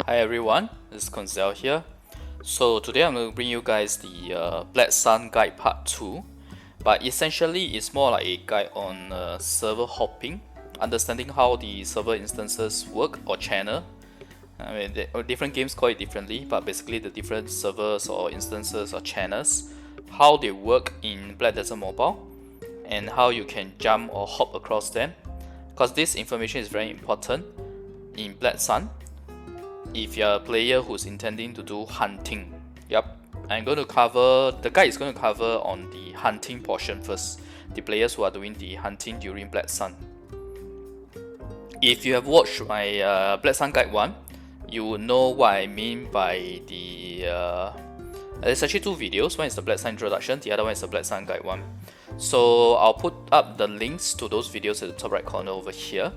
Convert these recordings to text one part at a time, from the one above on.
Hi everyone, this is Koinzell here. So today I'm going to bring you guys the Black Sun Guide Part 2. But essentially it's more like a guide on server hopping, understanding how the server instances work or channel. I mean, different games call it differently, but basically the different servers or instances or channels, how they work in Black Desert Mobile, and how you can jump or hop across them. Because this information is very important in Black Sun if you're a player who's intending to do hunting. Yep, the guide is going to cover on the hunting portion first, the players who are doing the hunting during Black Sun. If you have watched my Black Sun Guide 1, you will know what I mean by there's actually two videos. One is the Black Sun introduction, the other one is the Black Sun Guide 1. So I'll put up the links to those videos at the top right corner over here.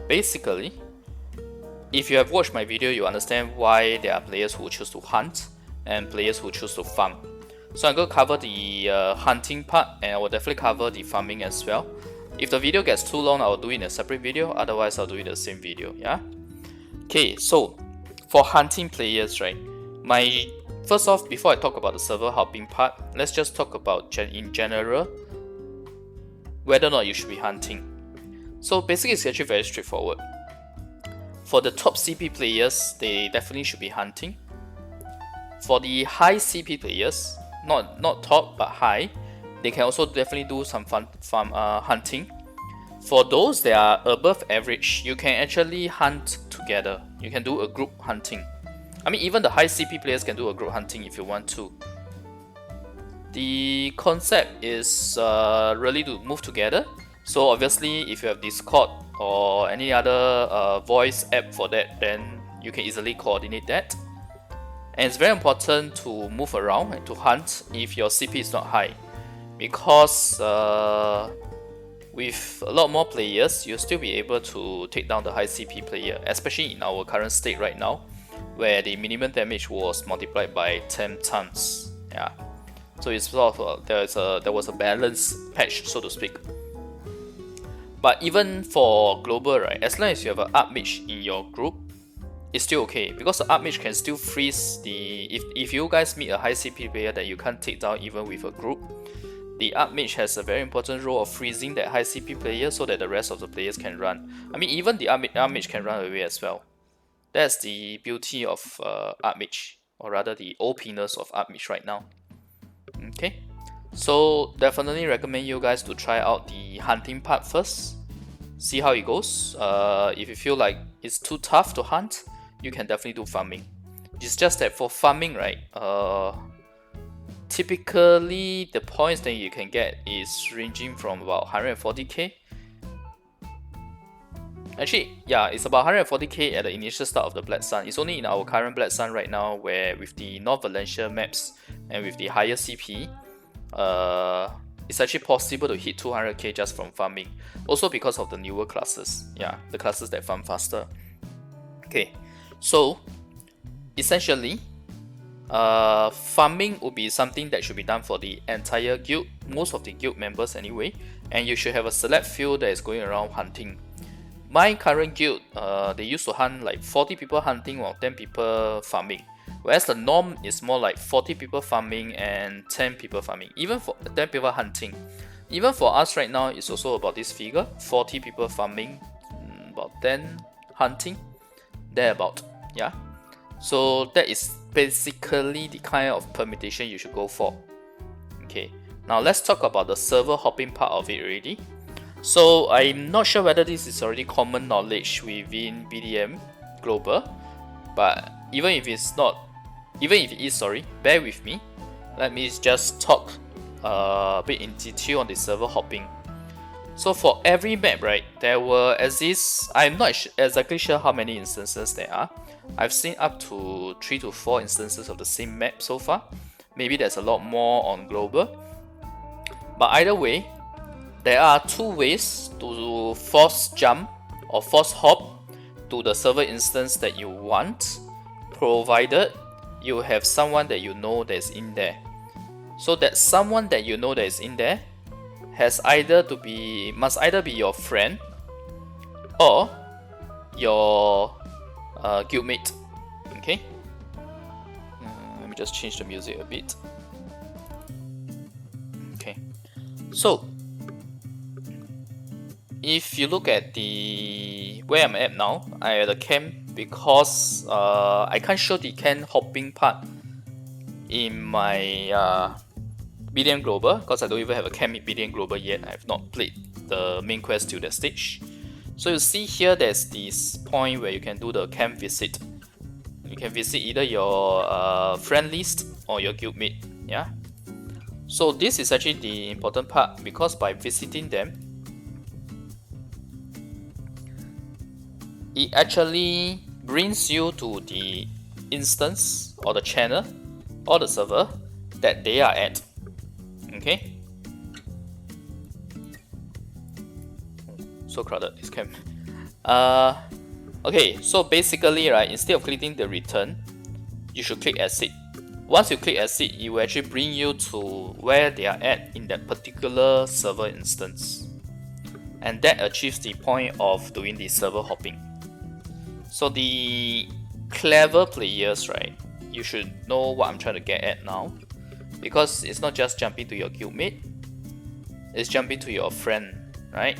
Basically, if you have watched my video, you understand why there are players who choose to hunt and players who choose to farm. So I'm going to cover the hunting part, and I will definitely cover the farming as well. If the video gets too long, I will do it in a separate video, otherwise I'll do it in the same video, yeah? Okay, so for hunting players, right, first off, before I talk about the server hopping part, let's just talk about in general whether or not you should be hunting. So basically it's actually very straightforward. For the top CP players, they definitely should be hunting. For the high CP players, not top but high, they can also definitely do some hunting. For those that are above average, you can actually hunt together. You can do a group hunting. I mean, even the high CP players can do a group hunting if you want to. The concept is really to move together. So obviously, if you have Discord or any other voice app for that, then you can easily coordinate that. And it's very important to move around and to hunt if your CP is not high, because with a lot more players, you'll still be able to take down the high CP player, especially in our current state right now, where the minimum damage was multiplied by 10 times. Yeah, so it's sort of there was a balance patch, so to speak. But even for global, right, as long as you have an Archmage in your group, it's still okay, because the Archmage can still freeze if you guys meet a high CP player that you can't take down even with a group, the Archmage has a very important role of freezing that high CP player so that the rest of the players can run. I mean, even the Archmage can run away as well. That's the beauty of Archmage, or rather the OP-ness of Archmage right now. Okay. So definitely recommend you guys to try out the hunting part first. See how it goes. If you feel like it's too tough to hunt, you can definitely do farming. It's just that for farming, right, typically the points that you can get is ranging from about 140k. Actually, yeah, it's about 140k at the initial start of the Black Sun. It's only in our current Black Sun right now where with the North Valencia maps and with the higher CP, it's actually possible to hit 200k just from farming. Also because of the newer classes. Yeah, the classes that farm faster. Okay, so essentially, farming would be something that should be done for the entire guild, most of the guild members anyway, and you should have a select few that is going around hunting. My current guild, they used to hunt like 40 people hunting or 10 people farming, whereas the norm is more like 40 people farming and 10 people farming, even for 10 people hunting. Even for us right now, it's also about this figure, 40 people farming, about 10 hunting, thereabout, yeah. So that is basically the kind of permutation you should go for. Okay, now let's talk about the server hopping part of it already. So I'm not sure whether this is already common knowledge within BDM Global, but even if it is, sorry, bear with me. Let me just talk a bit in detail on the server hopping. So for every map, right, there will exist, I'm not exactly sure how many instances there are. I've seen up to 3 to 4 instances of the same map so far. Maybe there's a lot more on global. But either way, there are two ways to force jump or force hop to the server instance that you want, provided you have someone that you know that is in there. So that someone that you know that is in there must either be your friend or your guildmate. Okay, let me just change the music a bit. Okay, so if you look at the where I'm at now, I'm at the camp because I can't show the camp hopping part in my BDM Global because I don't even have a camp in BDM Global yet. I have not played the main quest to that stage. So you see here, there's this point where you can do the camp visit. You can visit either your friend list or your guildmate. Yeah. So this is actually the important part because by visiting them, it actually brings you to the instance or the channel or the server that they are at. Okay. So crowded this camp. Okay, so basically, right, instead of clicking the return, you should click exit. Once you click exit, it will actually bring you to where they are at in that particular server instance. And that achieves the point of doing the server hopping. So the clever players, right, you should know what I'm trying to get at now. Because it's not just jumping to your guildmate, it's jumping to your friend, right?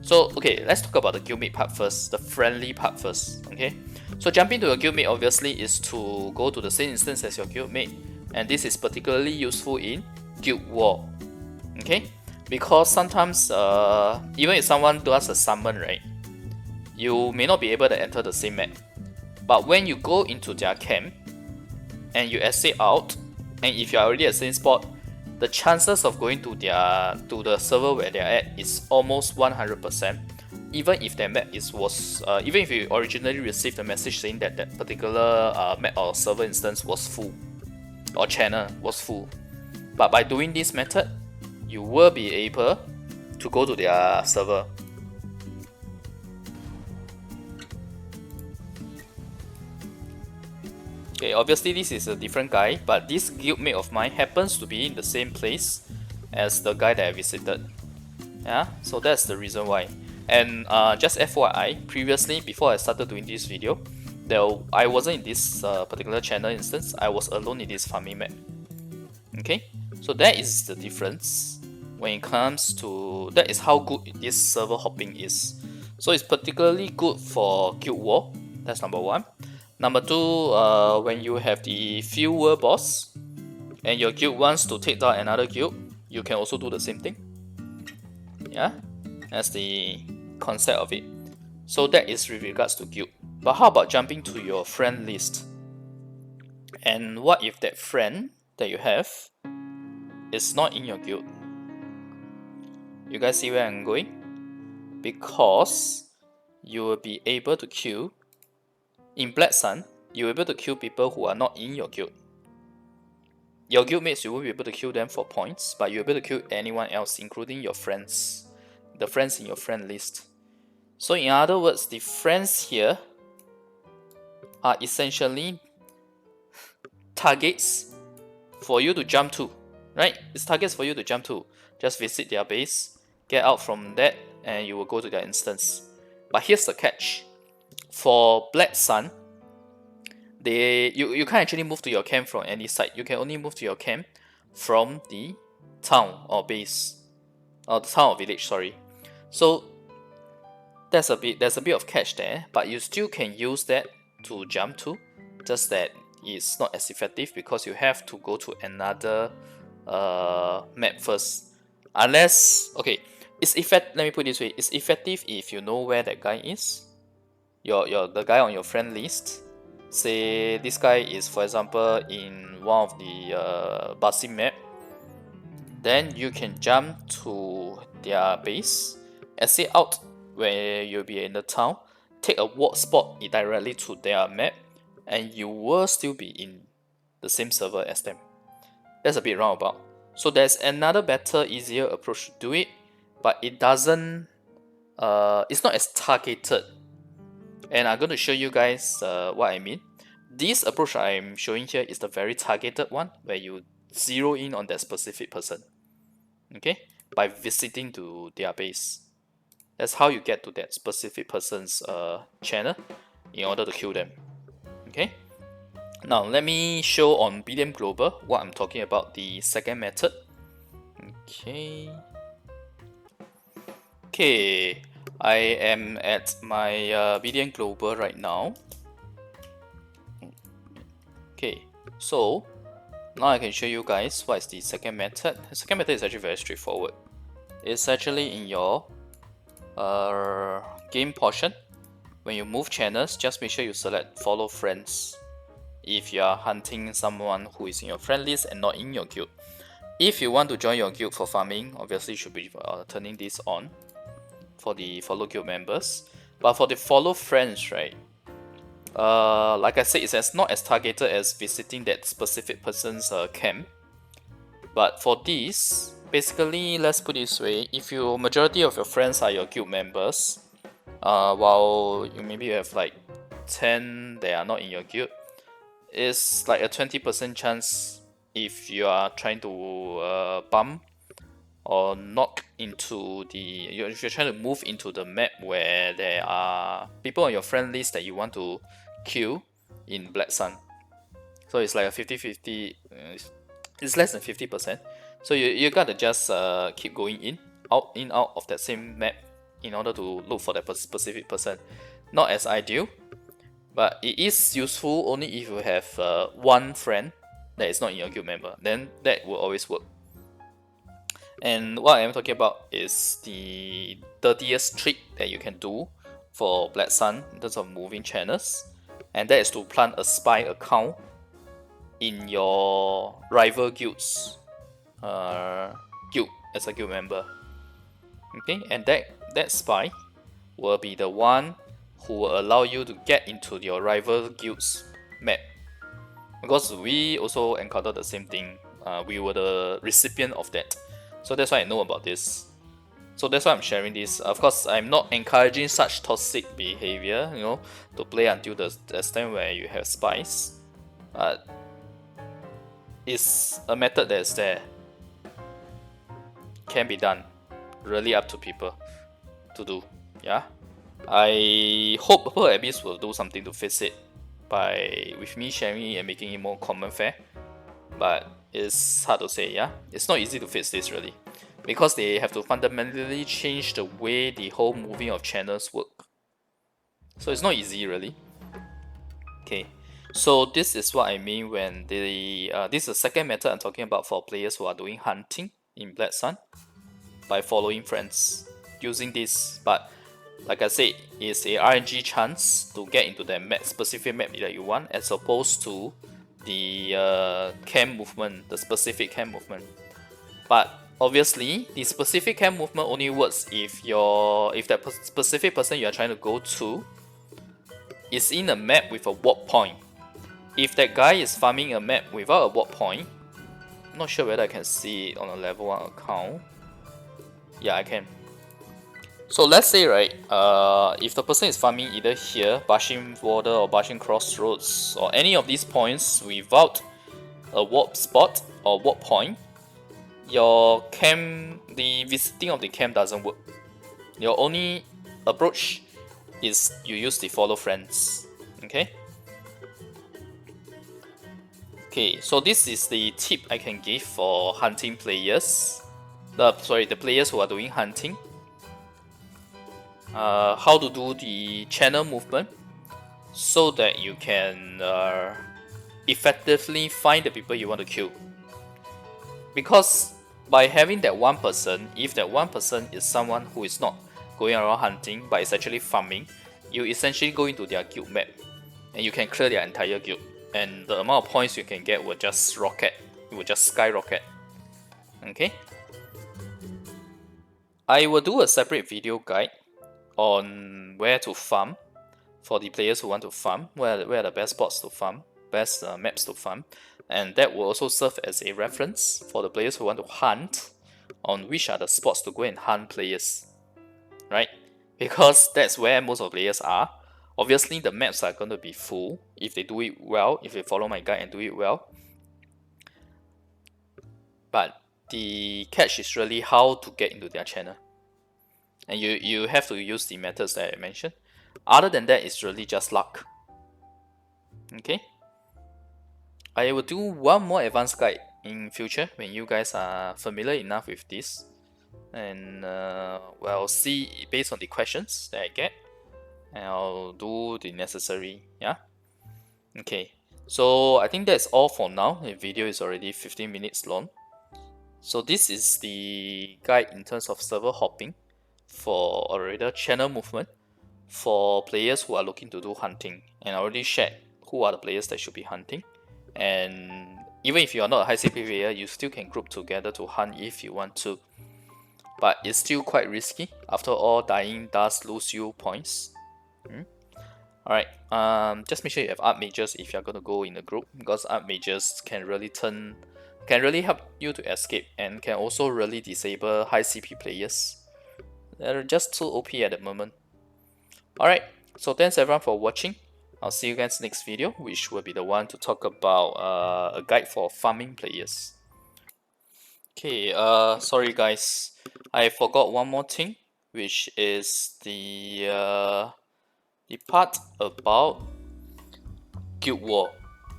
So, okay, let's talk about the guildmate part first, the friendly part first, okay? So jumping to your guildmate obviously is to go to the same instance as your guildmate, and this is particularly useful in guild war, okay? Because sometimes, even if someone does a summon, right, you may not be able to enter the same map. But when you go into their camp, and you exit out, and if you are already at the same spot, the chances of going to the server where they are at is almost 100%. Even if their map even if you originally received a message saying that that particular map or server instance was full or channel was full, but by doing this method, you will be able to go to their server. Okay, obviously this is a different guy, but this guildmate of mine happens to be in the same place as the guy that I visited. Yeah, so that's the reason why. And just FYI, previously, before I started doing this video, I wasn't in this particular channel instance. I was alone in this farming map. Okay, so that is the difference when it comes to, that is how good this server hopping is. So it's particularly good for guild war. That's number one. Number two, when you have the fewer boss and your guild wants to take down another guild, you can also do the same thing. Yeah, that's the concept of it. So that is with regards to guild. But how about jumping to your friend list? And what if that friend that you have is not in your guild? You guys see where I'm going? Because you will be able to kill, in Black Sun, you're able to kill people who are not in your guild. Your guildmates, you won't be able to kill them for points, but you're able to kill anyone else, including your friends. The friends in your friend list. So in other words, the friends here are essentially targets for you to jump to, right? It's targets for you to jump to. Just visit their base, get out from that, and you will go to their instance. But here's the catch. For Black Sun, you can't actually move to your camp from any site. You can only move to your camp from the town or base, or the town or village, sorry. So there's a bit of catch there, but you still can use that to jump to, just that it's not as effective because you have to go to another map first. Unless, okay, let me put it this way, it's effective if you know where that guy is, the guy on your friend list. Say this guy is, for example, in one of the Basim map, then you can jump to their base, exit out where you'll be in the town, take a walk spot directly to their map, and you will still be in the same server as them. That's a bit roundabout. So there's another better, easier approach to do it, but it doesn't, it's not as targeted. And I'm going to show you guys what I mean. This approach I'm showing here is the very targeted one, where you zero in on that specific person, okay, by visiting to their base. That's how you get to that specific person's channel. in order to kill them. Okay. Now let me show on BDM Global what I'm talking about, the second method. Okay. Okay, I am at my BDM Global right now. Okay, so now I can show you guys what is the second method. The second method is actually very straightforward. It's actually in your game portion. When you move channels, just make sure you select follow friends if you are hunting someone who is in your friend list and not in your guild. If you want to join your guild for farming, obviously you should be turning this on for the follow guild members. But for the follow friends, right, like I said, it's not as targeted as visiting that specific person's camp. But for this, basically, let's put it this way: if you majority of your friends are your guild members, while you have like 10 that are not in your guild, it's like a 20% chance if you are trying to bump or knock into if you're trying to move into the map where there are people on your friend list that you want to kill in Black Sun. So it's like a 50-50, it's less than 50%. So you gotta just keep going in out of that same map in order to look for that specific person. Not as ideal, but it is useful only if you have one friend that is not in your guild member. Then that will always work. And what I am talking about is the dirtiest trick that you can do for Black Sun in terms of moving channels, and that is to plant a spy account in your rival guild's guild as a guild member. Okay, and that spy will be the one who will allow you to get into your rival guild's map. Because we also encountered the same thing. We were the recipient of that. So that's why I know about this. So that's why I'm sharing this. Of course, I'm not encouraging such toxic behavior, to play until the time where you have spies. It's a method that's there. Can be done. Really up to people to do. Yeah. I hope Purple Abyss will do something to fix it with me sharing it and making it more common fare. But it's hard to say, yeah? It's not easy to fix this really, because they have to fundamentally change the way the whole moving of channels work. So it's not easy really. Okay, so this is what I mean when this is the second method I'm talking about for players who are doing hunting in Black Sun by following friends using this. But like I said, it's a RNG chance to get into the specific map that you want, as opposed to the camp movement, the specific camp movement. But obviously, the specific camp movement only works if that specific person you are trying to go to is in a map with a warp point. If that guy is farming a map without a warp point, I'm not sure whether I can see it on a level 1 account. Yeah, I can. So let's say, right, if the person is farming either here, Bashing Border or Bashing Crossroads, or any of these points without a warp spot or warp point, your camp, the visiting of the camp doesn't work. Your only approach is you use the follow friends. Okay? Okay, so this is the tip I can give for hunting players. The players who are doing hunting. How to do the channel movement so that you can effectively find the people you want to kill. Because by having that one person, if that one person is someone who is not going around hunting but is actually farming, you essentially go into their guild map and you can clear their entire guild, and the amount of points you can get will just rocket. It will just skyrocket. Okay, I will do a separate video guide on where to farm for the players who want to farm, where are the best spots to farm, best maps to farm, and that will also serve as a reference for the players who want to hunt on which are the spots to go and hunt players, right? Because that's where most of the players are. Obviously the maps are going to be full if they do it well, if they follow my guide and do it well, but the catch is really how to get into their channel. And you have to use the methods that I mentioned. Other than that, it's really just luck. Okay, I will do one more advanced guide in future when you guys are familiar enough with this, and well, see based on the questions that I get, and I'll do the necessary. Yeah. Okay, so I think that's all for now. The video is already 15 minutes long. So this is the guide in terms of server hopping for or rather channel movement for players who are looking to do hunting. And I already shared who are the players that should be hunting. And even if you are not a high CP player, you still can group together to hunt if you want to. But it's still quite risky. After all, dying does lose you points. Alright, just make sure you have art mages if you're gonna go in a group, because art mages can really help you to escape and can also really disable high CP players. They're just too OP at the moment. Alright, so thanks everyone for watching. I'll see you guys next video, which will be the one to talk about a guide for farming players. Okay, sorry guys, I forgot one more thing, which is the part about guild war.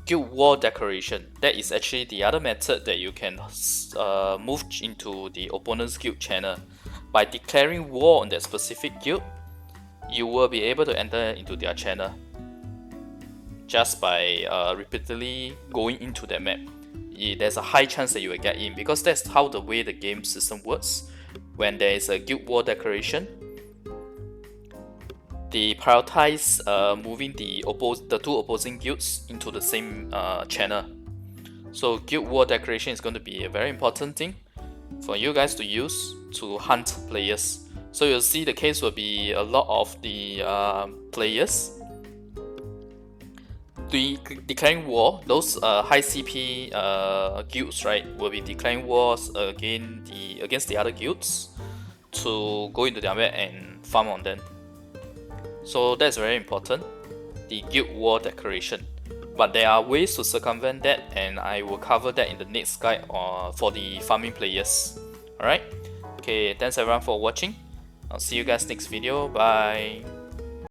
Guild war decoration. That is actually the other method that you can move into the opponent's guild channel. By declaring war on that specific guild, you will be able to enter into their channel just by repeatedly going into that map. There's a high chance that you will get in, because that's how the way the game system works. When there is a guild war declaration, they prioritize moving the two opposing guilds into the same channel. So guild war declaration is going to be a very important thing for you guys to use to hunt players. So you'll see the case will be a lot of the players declaring war. Those high CP guilds, right, will be declaring wars against the other guilds to go into their map and farm on them. So that's very important, the guild war declaration. But there are ways to circumvent that, and I will cover that in the next guide for the farming players. Alright, okay, thanks everyone for watching. I'll see you guys next video. Bye.